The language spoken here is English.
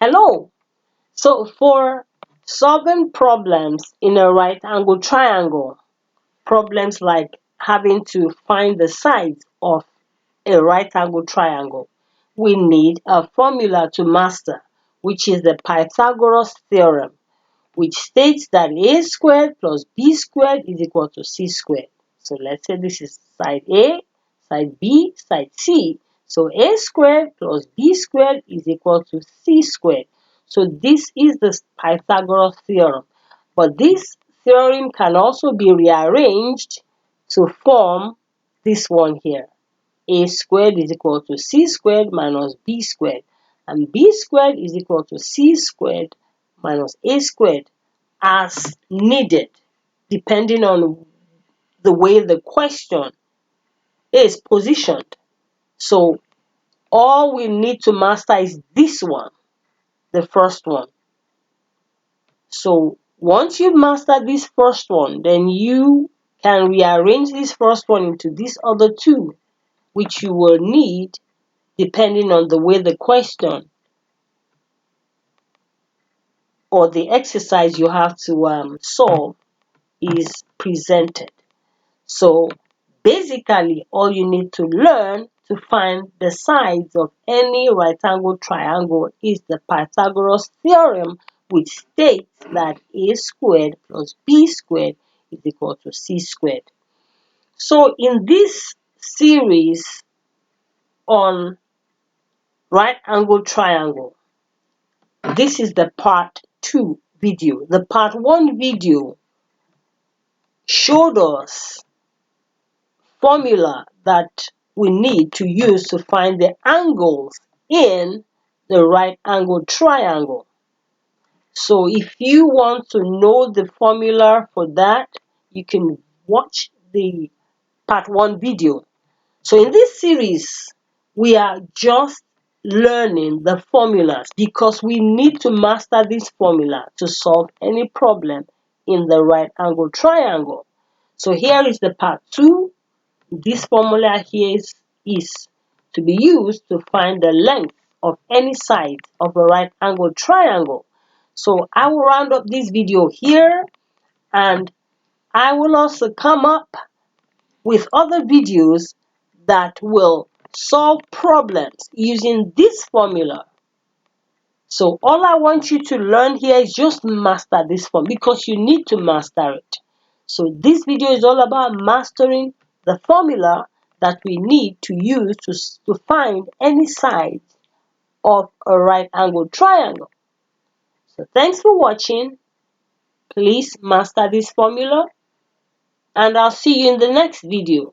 Hello. So for solving problems in a right angle triangle, problems like having to find the sides of a right angle triangle, we need a formula to master, which is the Pythagoras Theorem, which states that a squared plus b squared is equal to c squared. So let's say this is side A, side B, side C. So a squared plus b squared is equal to c squared. So this is the Pythagoras theorem. But this theorem can also be rearranged to form this one here. A squared is equal to c squared minus b squared. And b squared is equal to c squared minus a squared as needed, depending on the way the question is positioned. So all we need to master is this one, the first one. So once you master this first one, then you can rearrange this first one into these other two, which you will need depending on the way the question or the exercise you have to solve is presented. So basically, all you need to learn to find the sides of any right angle triangle is the Pythagoras theorem, which states that a squared plus b squared is equal to c squared. So in this series on right angle triangle, this is the part 2 video. The part 1 video showed us formula that we need to use to find the angles in the right angle triangle. So if you want to know the formula for that, you can watch the part 1 video. So in this series, we are just learning the formulas because we need to master this formula to solve any problem in the right angle triangle. So here is the part 2. This formula here is to be used to find the length of any side of a right angle triangle. So I will round up this video here, and I will also come up with other videos that will solve problems using this formula. So all I want you to learn here is just master this form because you need to master it. So this video is all about mastering the formula that we need to use to find any side of a right angle triangle. So thanks for watching. Please master this formula, and I'll see you in the next video.